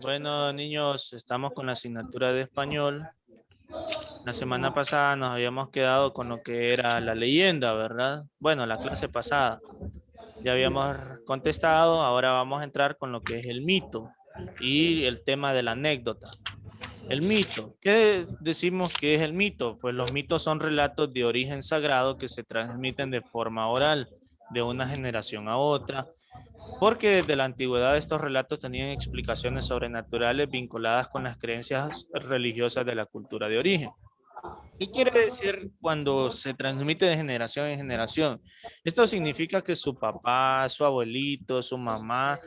Bueno, niños, estamos con la asignatura de español. La semana pasada nos habíamos quedado con lo que era la leyenda, ¿verdad? Bueno, la clase pasada. Ya habíamos contestado, ahora vamos a entrar con lo que es el mito y el tema de la anécdota. El mito. ¿Qué decimos que es el mito? Pues los mitos son relatos de origen sagrado que se transmiten de forma oral, de una generación a otra, porque desde la antigüedad estos relatos tenían explicaciones sobrenaturales vinculadas con las creencias religiosas de la cultura de origen. ¿Qué quiere decir cuando se transmite de generación en generación? Esto significa que su papá, su abuelito, su mamá,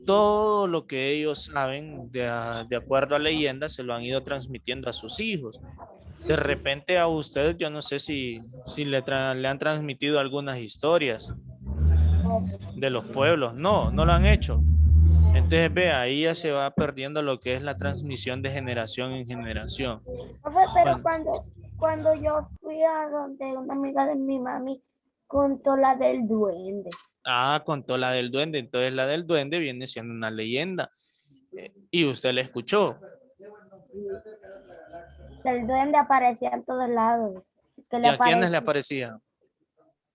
todo lo que ellos saben de acuerdo a leyendas se lo han ido transmitiendo a sus hijos. De repente a ustedes, yo no sé si le han transmitido algunas historias de los pueblos. No, no lo han hecho. Entonces, ve, ahí ya se va perdiendo lo que es la transmisión de generación en generación. Profe, pero Bueno, cuando yo fui a donde una amiga de mi mami contó la del duende. contó la del duende. Entonces, la del duende viene siendo una leyenda. Y usted la escuchó. El duende aparecía en todos lados. Que le ¿Y a quiénes le aparece aparecía?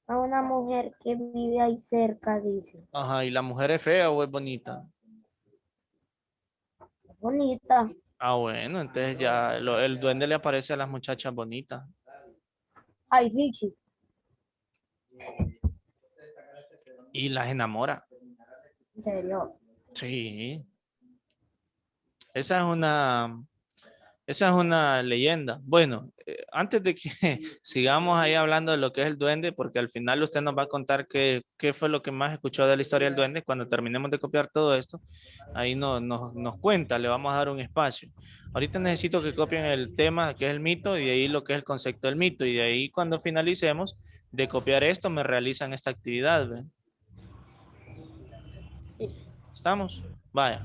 a una mujer que vive ahí cerca, dice. Ajá, ¿y la mujer es fea o es bonita? Bonita. Ah, bueno, entonces ya el duende le aparece a las muchachas bonitas. Ay, Richie. Y las enamora. En serio. Sí, esa es una, esa es una leyenda. Bueno, antes de que sigamos ahí hablando de lo que es el duende, porque al final usted nos va a contar qué fue lo que más escuchó de la historia del duende, cuando terminemos de copiar todo esto, ahí nos cuenta, le vamos a dar un espacio. Ahorita necesito que copien el tema que es el mito y de ahí lo que es el concepto del mito y de ahí cuando finalicemos de copiar esto me realizan esta actividad. ¿Ve? Sí. ¿Estamos? Vaya.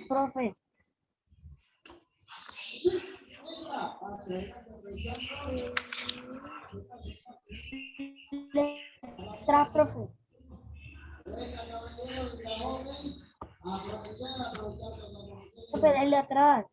Profe, letra, profe. Profe, dale atrás.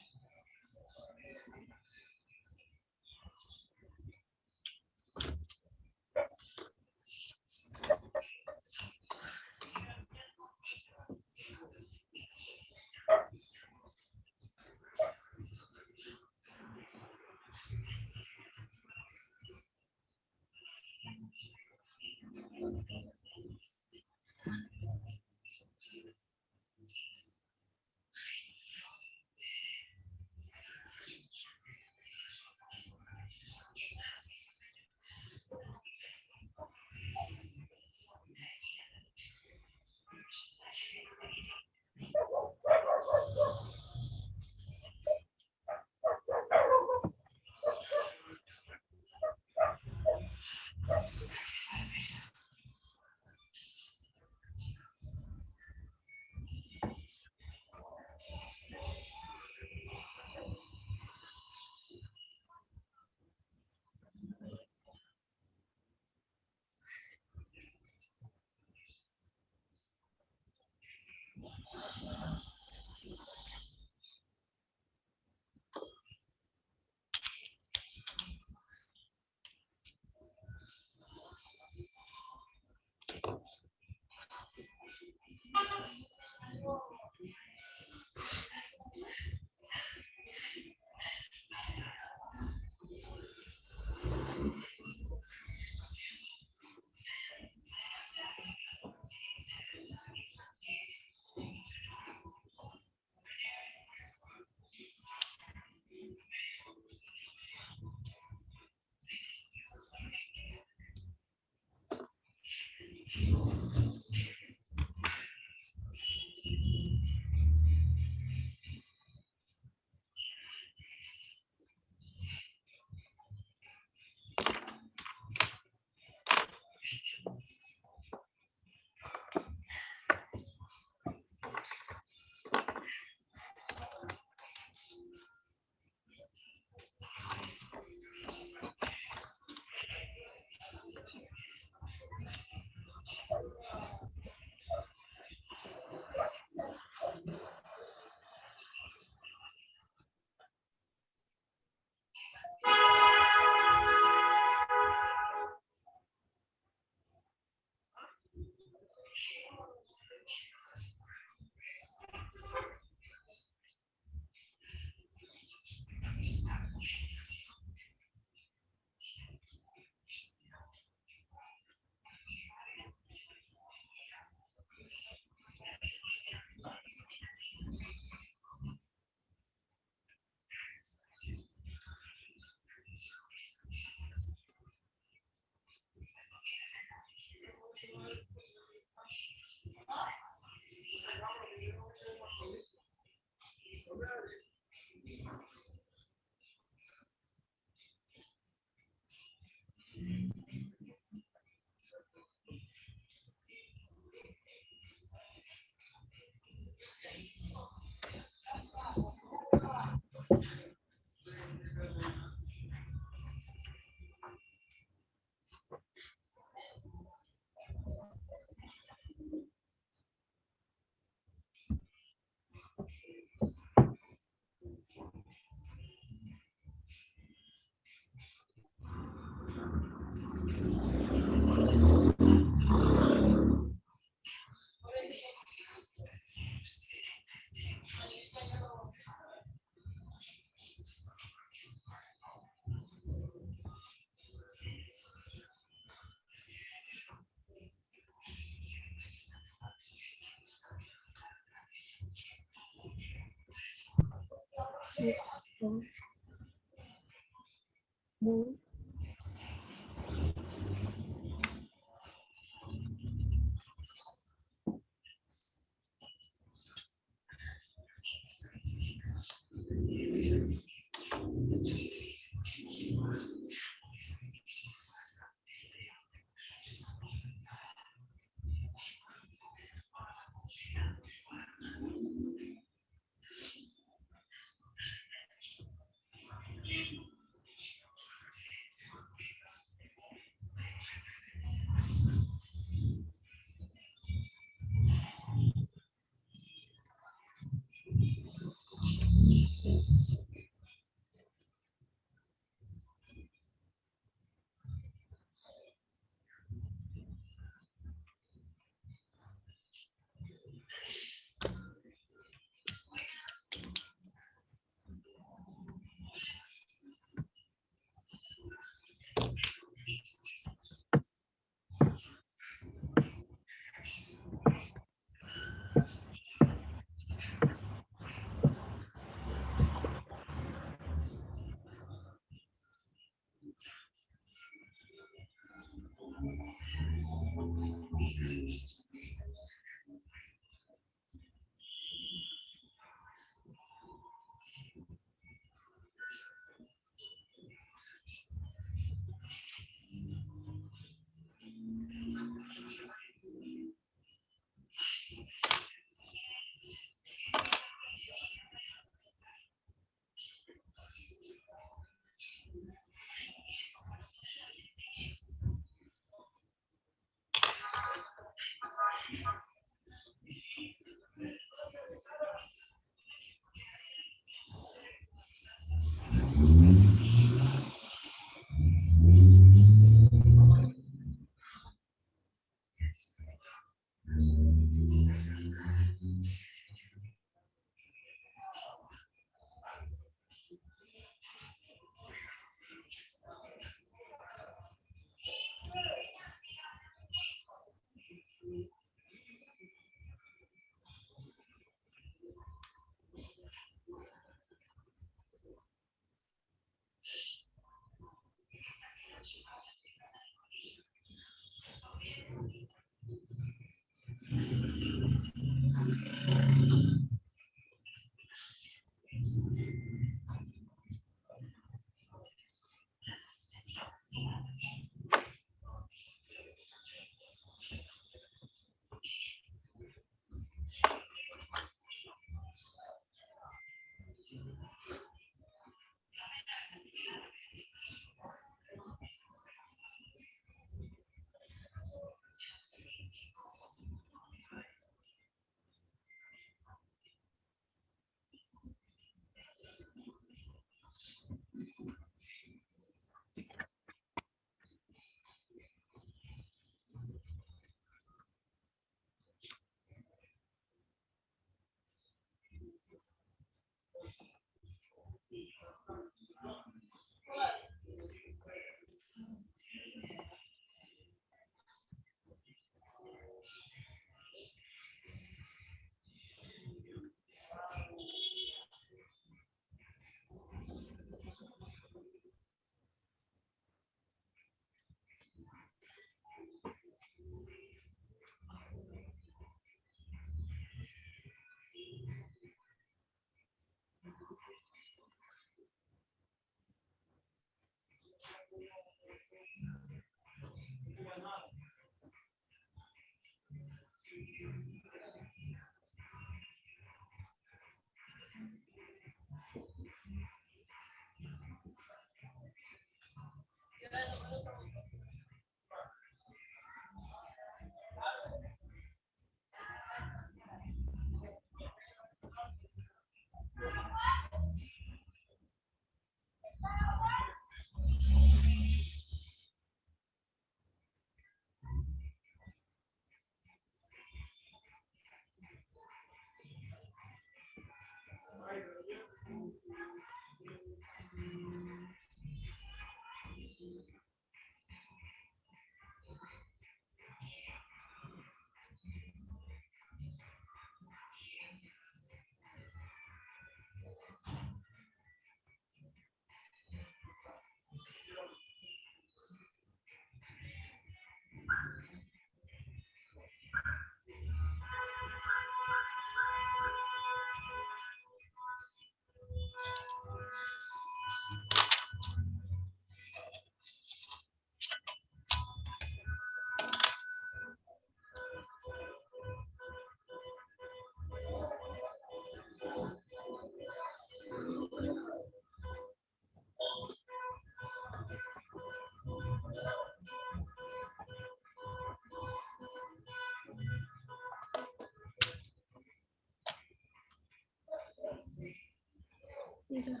Mira.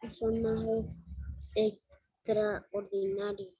Personajes extraordinarios.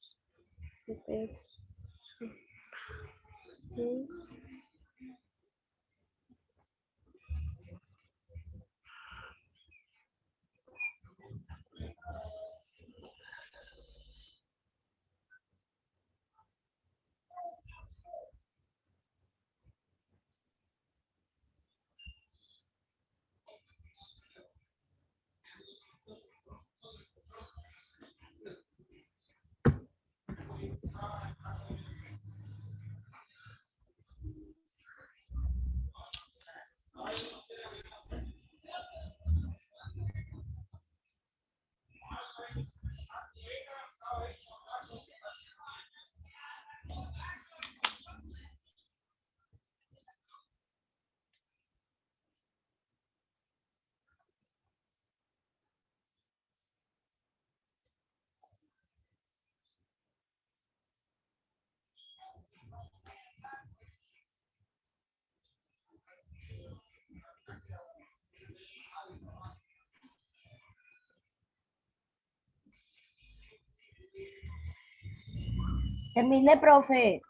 Terminé, profe.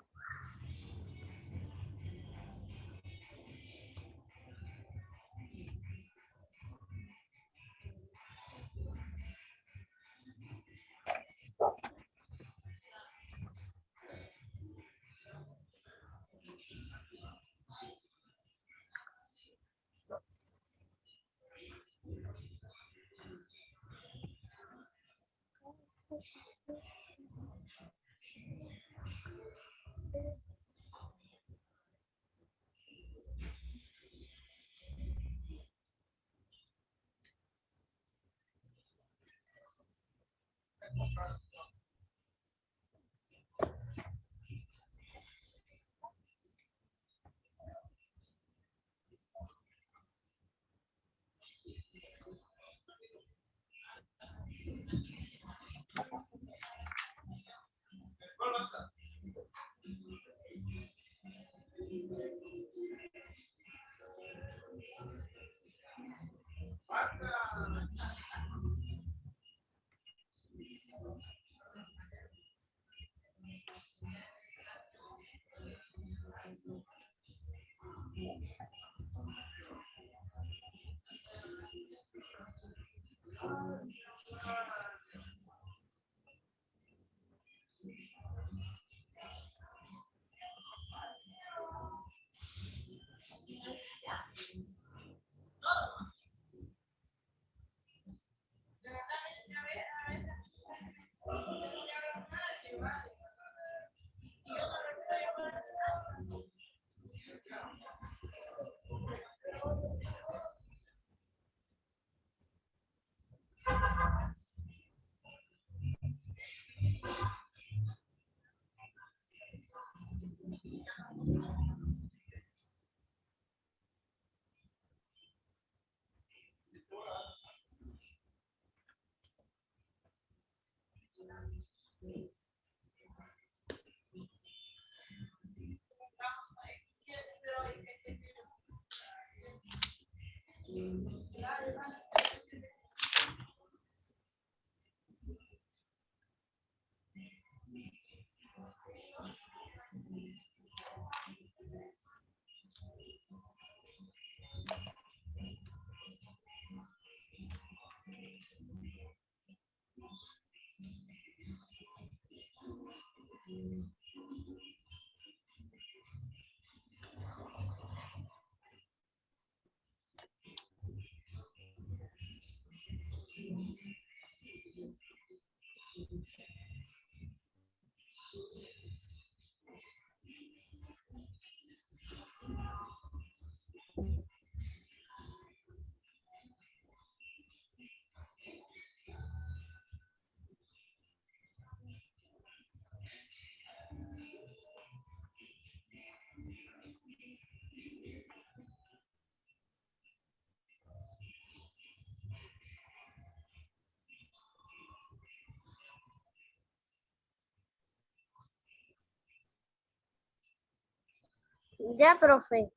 Ya, profe.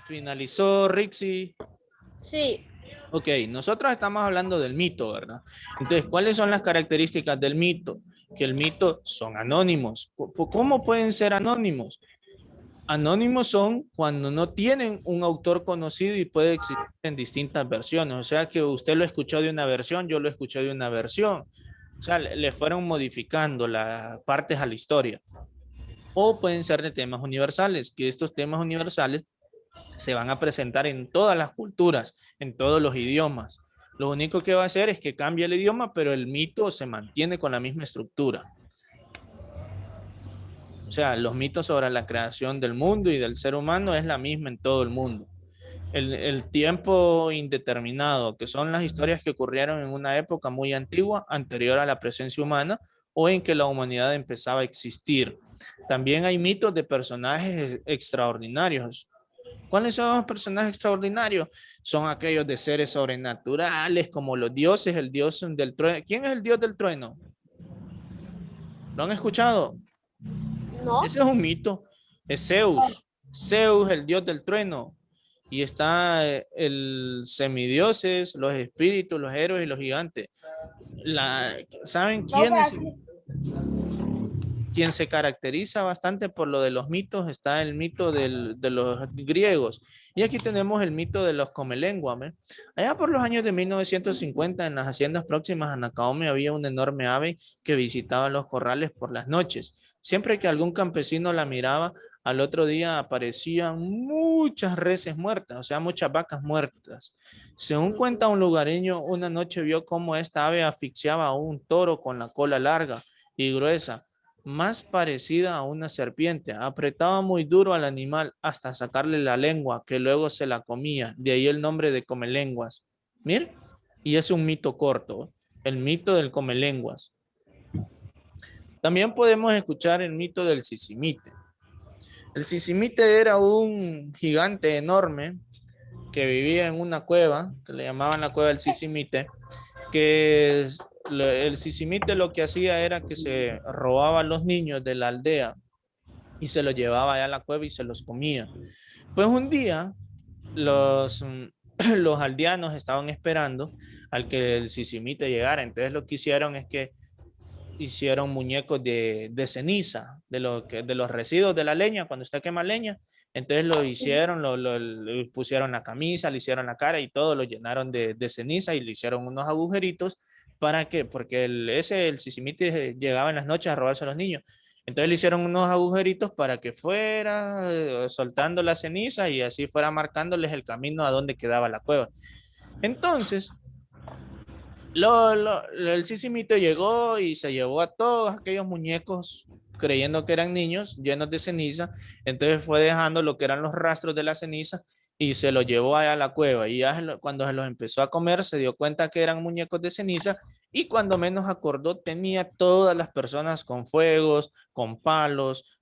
¿Finalizó, Rixi? Sí. Ok, nosotros estamos hablando del mito, ¿verdad? Entonces, ¿cuáles son las características del mito? Que el mito son anónimos. ¿Cómo pueden ser anónimos? Anónimos son cuando no tienen un autor conocido y puede existir en distintas versiones. O sea que usted lo escuchó de una versión, yo lo escuché de una versión. O sea, le fueron modificando las partes a la historia. O pueden ser de temas universales, que estos temas universales se van a presentar en todas las culturas, en todos los idiomas. Lo único que va a hacer es que cambie el idioma, pero el mito se mantiene con la misma estructura. O sea, los mitos sobre la creación del mundo y del ser humano es la misma en todo el mundo. El tiempo indeterminado, que son las historias que ocurrieron en una época muy antigua, anterior a la presencia humana, o en que la humanidad empezaba a existir. También hay mitos de personajes extraordinarios. ¿Cuáles son los personajes extraordinarios? Son aquellos de seres sobrenaturales, como los dioses, el dios del trueno. ¿Quién es el dios del trueno? ¿Lo han escuchado? No. Ese es un mito. Es Zeus. Zeus, el dios del trueno. Y está el semidioses, los espíritus, los héroes y los gigantes. ¿Saben Profe, quiénes? aquí, quien se caracteriza bastante por lo de los mitos, está el mito de los griegos. Y aquí tenemos el mito de los comelengua. ¿Ve? Allá por los años de 1950, en las haciendas próximas a Nacaome, había un enorme ave que visitaba los corrales por las noches. Siempre que algún campesino la miraba, al otro día aparecían muchas reses muertas, o sea, muchas vacas muertas. Según cuenta un lugareño, una noche vio cómo esta ave asfixiaba a un toro con la cola larga y gruesa, más parecida a una serpiente. Apretaba muy duro al animal hasta sacarle la lengua, que luego se la comía. De ahí el nombre de comelenguas. Mir, y es un mito corto, el mito del comelenguas. También podemos escuchar el mito del sisimite. El sisimite era un gigante enorme que vivía en una cueva, que le llamaban la cueva del sisimite, que el sisimite lo que hacía era que se robaba a los niños de la aldea y se los llevaba allá a la cueva y se los comía. Pues un día los, los aldeanos estaban esperando al que el sisimite llegara, entonces lo que hicieron es que hicieron muñecos de ceniza, de los residuos de la leña, cuando usted quema leña. Entonces lo hicieron, le pusieron la camisa, le hicieron la cara y todo, lo llenaron de ceniza y le hicieron unos agujeritos para que, porque el sisimite llegaba en las noches a robarse a los niños. Entonces le hicieron unos agujeritos para que fuera soltando la ceniza y así fuera marcándoles el camino a donde quedaba la cueva. Entonces, el Sisimito llegó y se llevó a todos aquellos muñecos creyendo que eran niños llenos de ceniza. Entonces fue dejando lo que eran los rastros de la ceniza y se los llevó allá a la cueva. Y ya cuando se los empezó a comer, se dio cuenta que eran muñecos de ceniza y cuando menos acordó, tenía todas las personas con fuegos, con palos,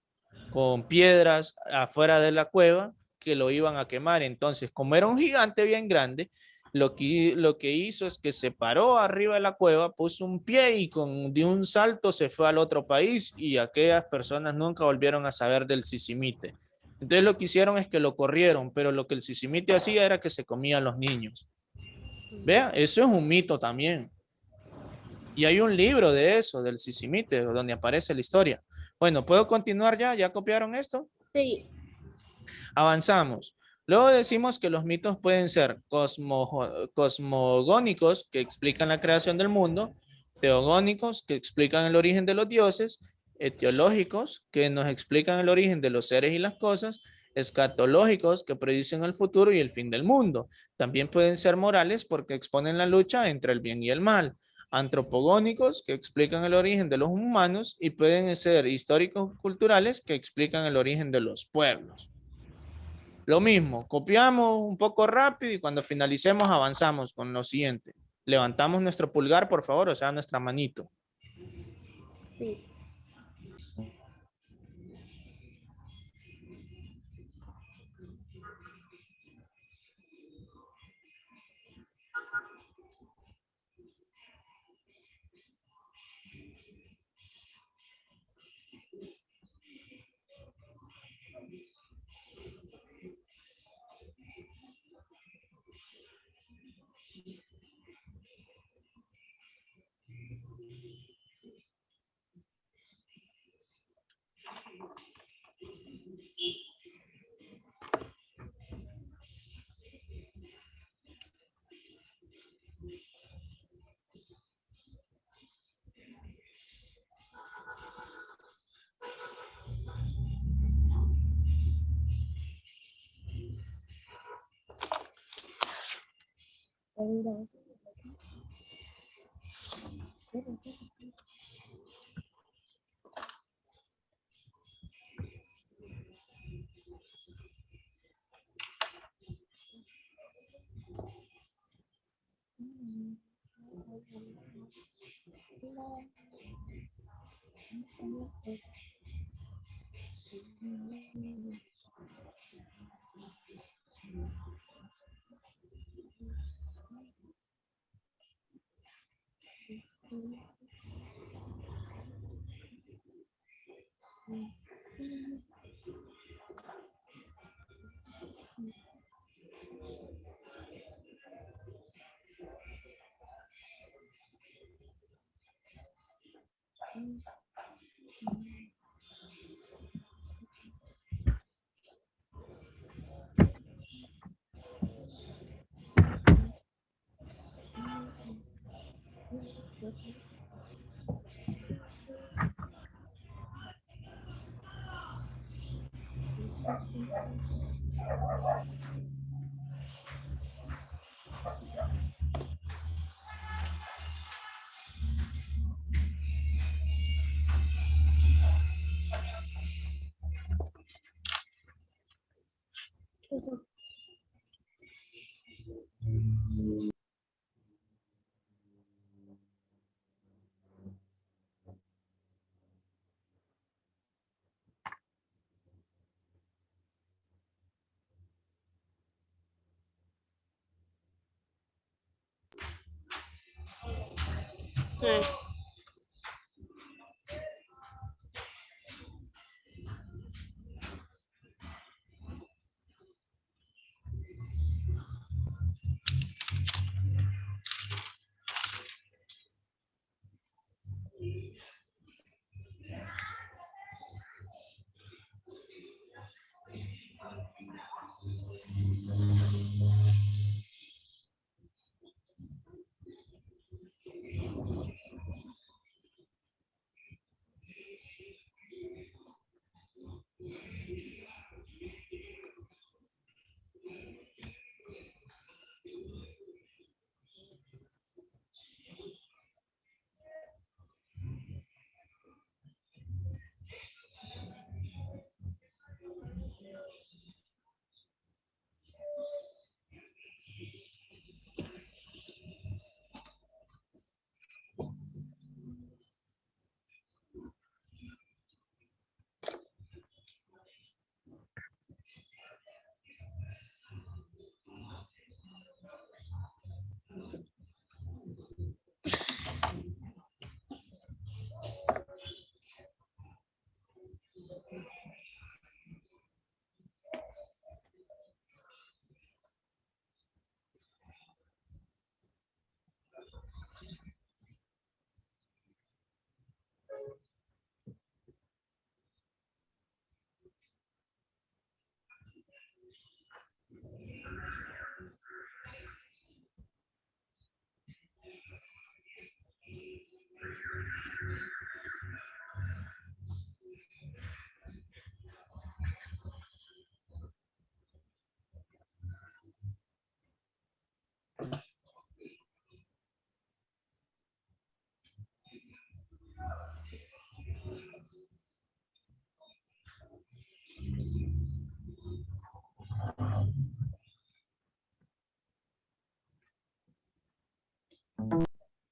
con piedras afuera de la cueva que lo iban a quemar. Entonces, como era un gigante bien grande, lo que hizo es que se paró arriba de la cueva, puso un pie y de un salto se fue al otro país y aquellas personas nunca volvieron a saber del sisimite. Entonces lo que hicieron es que lo corrieron, pero lo que el sisimite hacía era que se comía a los niños. Vea, eso es un mito también. Y hay un libro de eso, del sisimite, donde aparece la historia. Bueno, ¿puedo continuar ya? ¿Ya copiaron esto? Sí. Avanzamos. Luego decimos que los mitos pueden ser cosmogónicos, que explican la creación del mundo, teogónicos, que explican el origen de los dioses, etiológicos, que nos explican el origen de los seres y las cosas, escatológicos, que predicen el futuro y el fin del mundo. También pueden ser morales porque exponen la lucha entre el bien y el mal. Antropogónicos, que explican el origen de los humanos, y pueden ser históricos culturales, que explican el origen de los pueblos. Lo mismo, copiamos un poco rápido y cuando finalicemos avanzamos con lo siguiente. Levantamos nuestro pulgar, por favor, o sea, nuestra manito. Sí.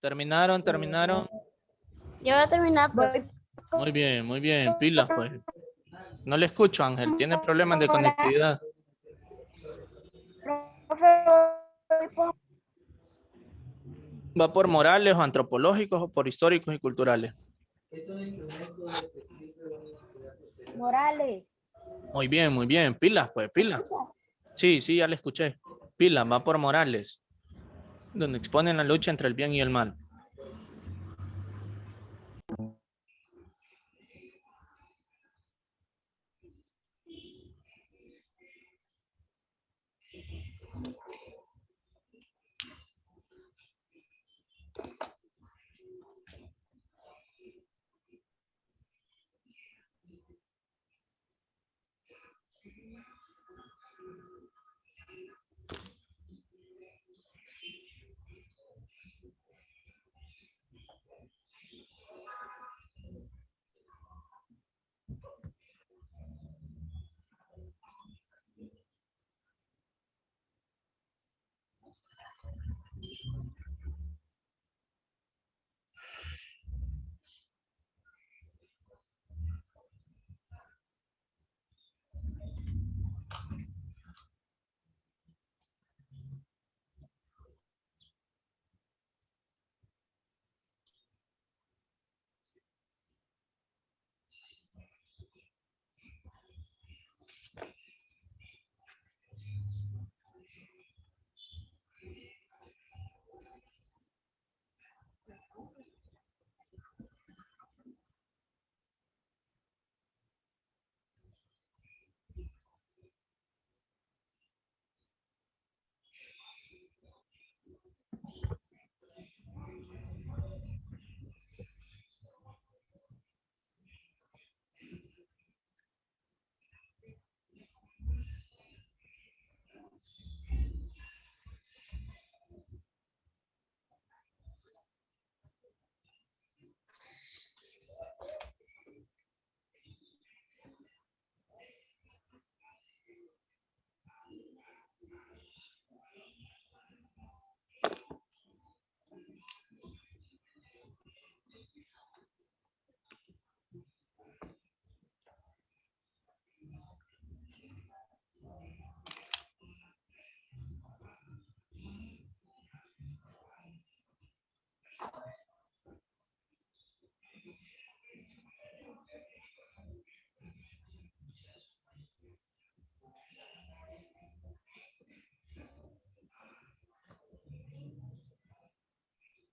¿Terminaron? ¿Terminaron? Ya voy a terminar, profe. Muy bien, pilas, pues. No le escucho, Ángel. Tiene problemas de conectividad. Profe, voy por ¿Va por morales o antropológicos o por históricos y culturales? Morales. Muy bien. Pilas, pues, pilas. Sí, sí, ya le escuché. Pilas, va por morales, donde exponen la lucha entre el bien y el mal.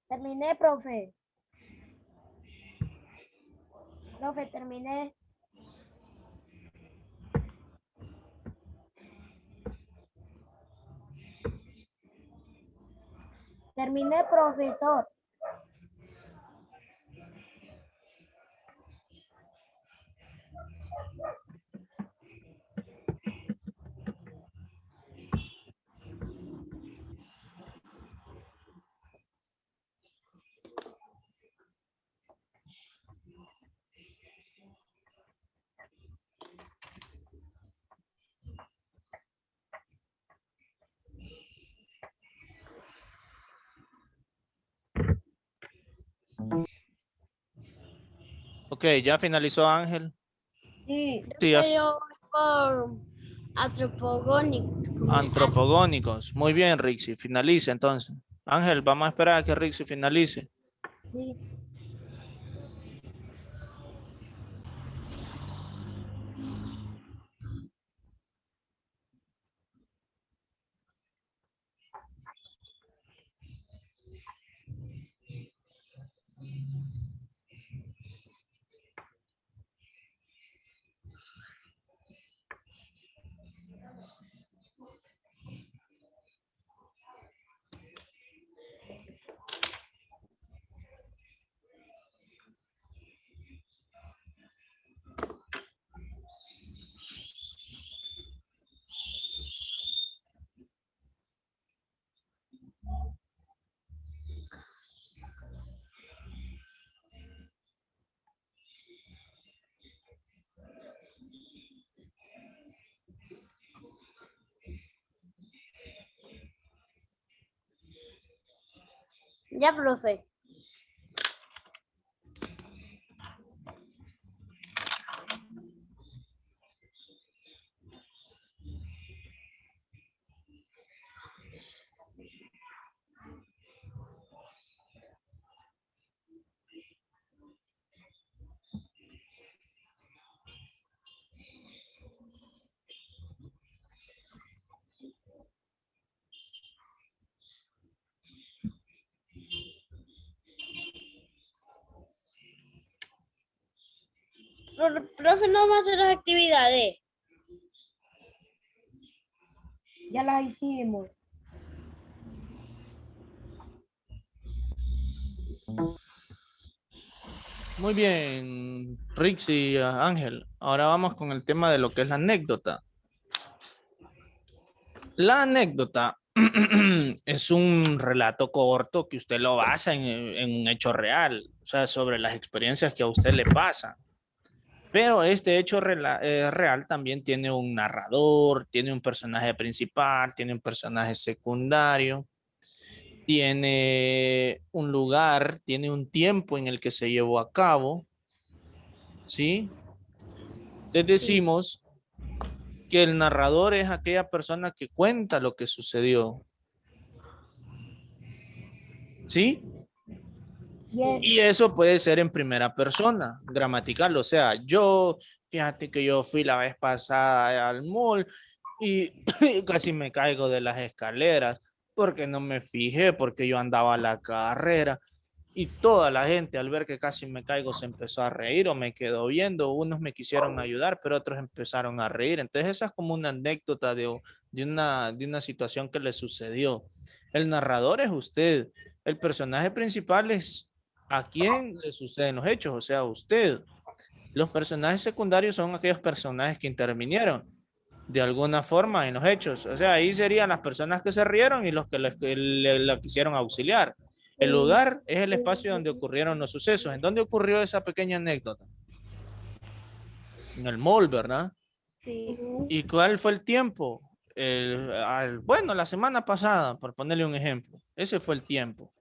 Terminé, profe. Profe, terminé. Terminé, profesor. Ok, ya finalizó Ángel. Sí. Sí, ya. Yo por antropogónico. Antropogónicos. Muy bien, Rixi. Finalice entonces. Ángel, vamos a esperar a que Rixi finalice. Sí. Ya, profe. Profe, no va a hacer las actividades. Ya las hicimos. Muy bien, Rixi, Ángel. Ahora vamos con el tema de lo que es la anécdota. La anécdota es un relato corto que usted lo basa en un hecho real, o sea, sobre las experiencias que a usted le pasan. Pero este hecho real también tiene un narrador, tiene un personaje principal, tiene un personaje secundario, tiene un lugar, tiene un tiempo en el que se llevó a cabo, ¿sí? Entonces Sí. decimos que el narrador es aquella persona que cuenta lo que sucedió, ¿sí? Yes. Y eso puede ser en primera persona, gramatical, o sea, fíjate que yo fui la vez pasada al mall y casi me caigo de las escaleras porque no me fijé, porque yo andaba a la carrera y toda la gente al ver que casi me caigo se empezó a reír o me quedó viendo, unos me quisieron ayudar, pero otros empezaron a reír. Entonces esa es como una anécdota de una situación que le sucedió. El narrador es usted, el personaje principal es a quién le suceden los hechos, o sea, usted. Los personajes secundarios son aquellos personajes que intervinieron de alguna forma en los hechos. O sea, ahí serían las personas que se rieron y los que la quisieron auxiliar. El lugar es el espacio donde ocurrieron los sucesos. ¿En dónde ocurrió esa pequeña anécdota? En el mall, ¿verdad? Sí. ¿Y cuál fue el tiempo? Bueno, la semana pasada, por ponerle un ejemplo. Ese fue el tiempo.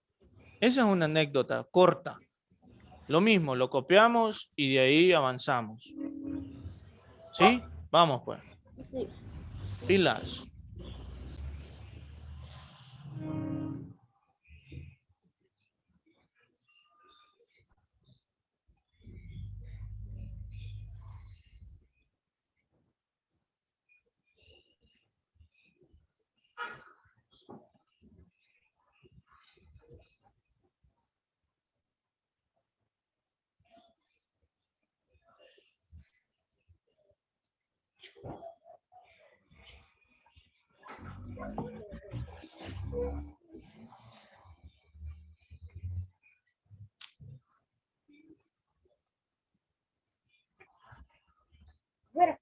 Esa es una anécdota corta. Lo mismo, lo copiamos y de ahí avanzamos. ¿Sí? Vamos pues. Sí. Pilas. Pero,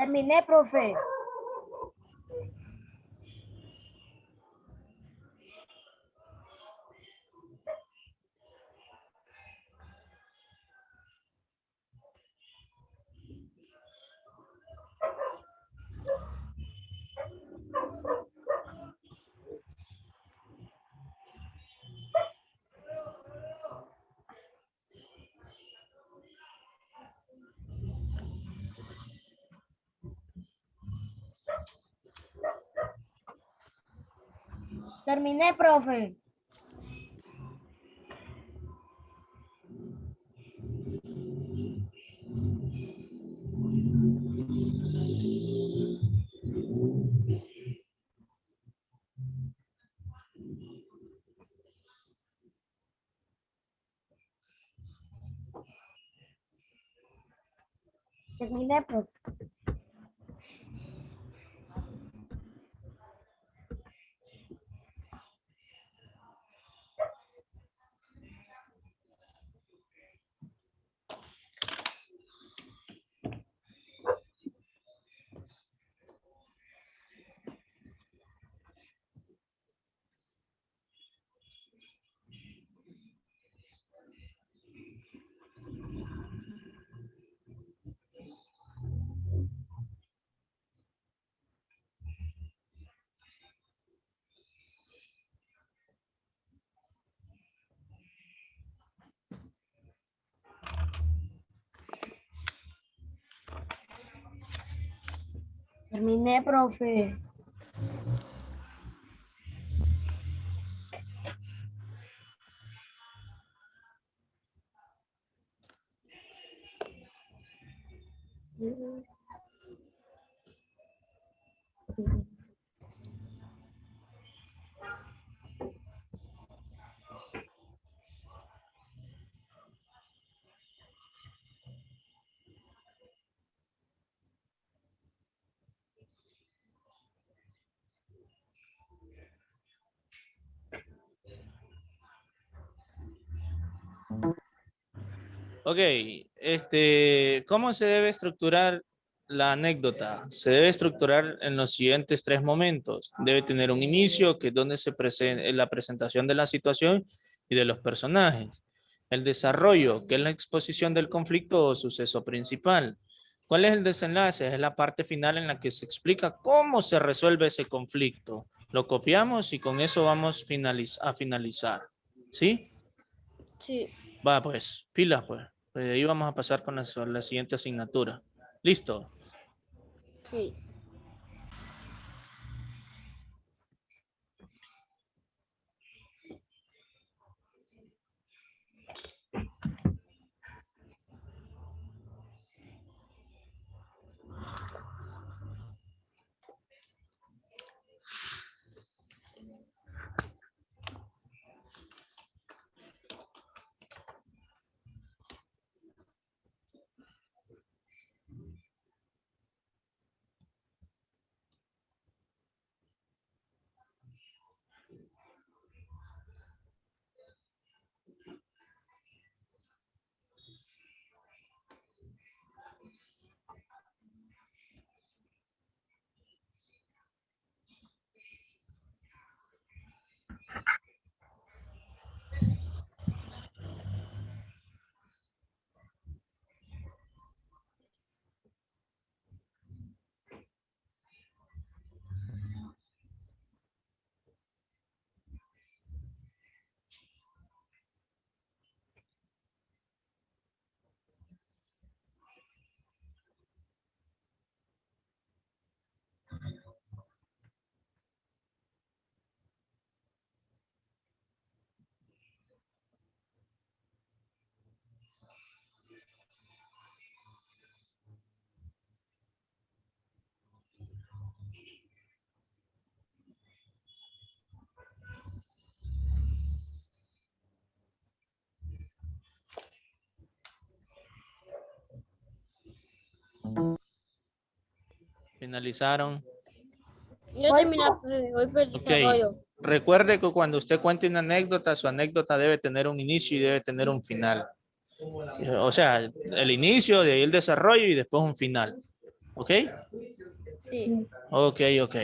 Terminé, profe. Terminé, profe. Terminé, profe. Terminé, profe. Ok, ¿cómo se debe estructurar la anécdota? Se debe estructurar en los siguientes tres momentos. Debe tener un inicio, que es donde se presenta la presentación de la situación y de los personajes. El desarrollo, que es la exposición del conflicto o suceso principal. ¿Cuál es el desenlace? Es la parte final en la que se explica cómo se resuelve ese conflicto. Lo copiamos y con eso vamos a finalizar. ¿Sí? Sí. Va, pues, pilas, pues. De ahí vamos a pasar con la siguiente asignatura. ¿Listo? Sí. Finalizaron. Yo terminé, profe. Voy por el Ok. desarrollo. Recuerde que cuando usted cuente una anécdota, su anécdota debe tener un inicio y debe tener un final. O sea, el inicio, de ahí el desarrollo y después un final. ¿Ok? Sí. Ok, ok.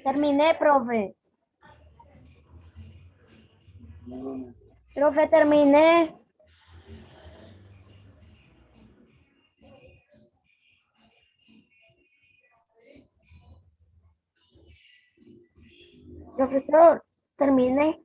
Terminé, profe. Profe, terminé. Profesor, terminé.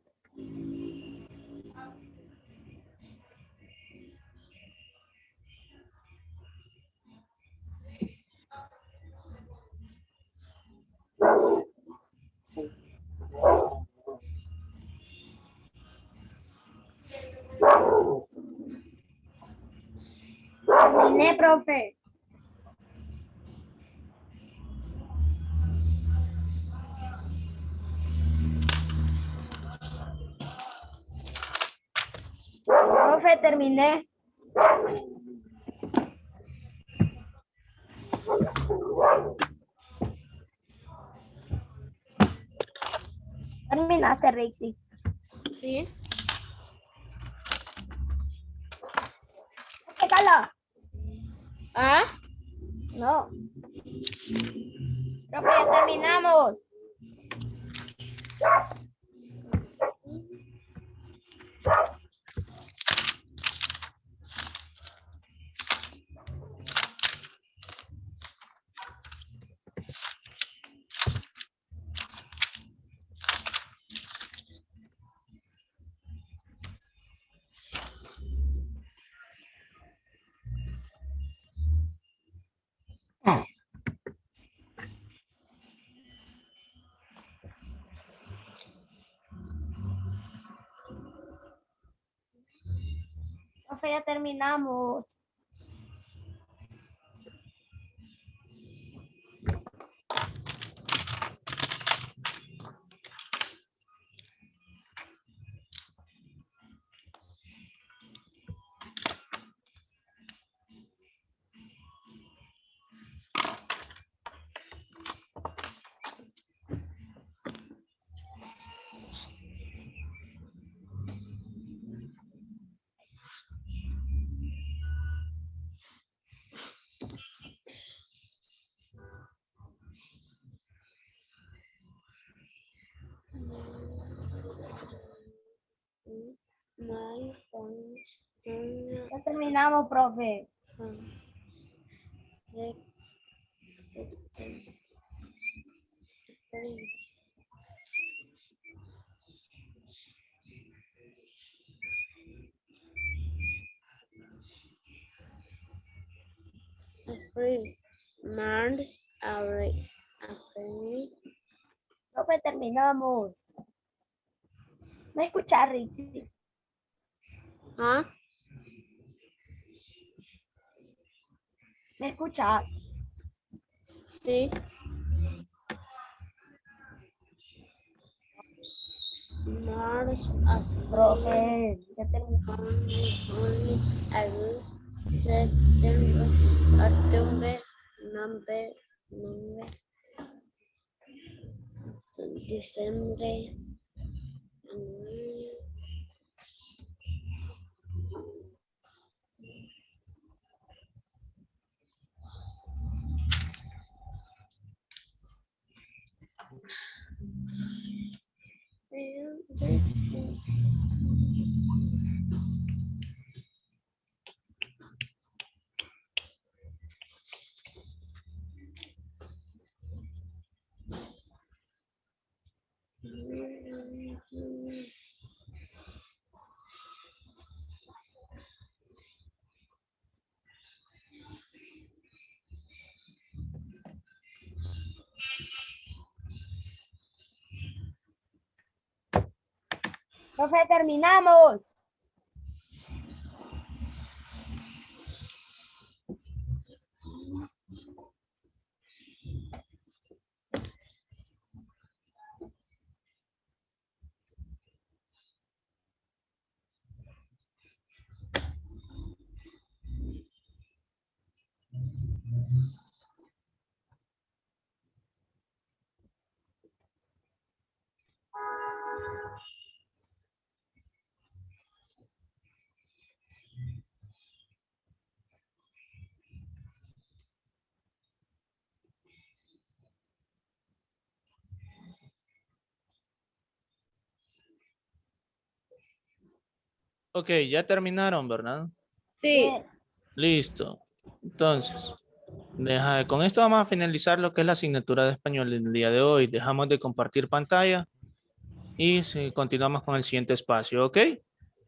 Terminé, profe. Profe, terminé. Terminaste, Rixi. Sí. Cala. ¿Ah? No. Profe, ya terminamos. Profe, ya terminamos. Ya terminamos, profe. March, April. Profe, terminamos. ¿Me escuchas, Rixi? ¿Ah? ¿Me escuchas? Sí. March, April, Profe, ya terminamos. May, August, September, October, November, December, January. Profe, terminamos. Ok, ya terminaron, ¿verdad? Sí. Listo. Entonces, con esto vamos a finalizar lo que es la asignatura de español del día de hoy. Dejamos de compartir pantalla y continuamos con el siguiente espacio, ¿ok?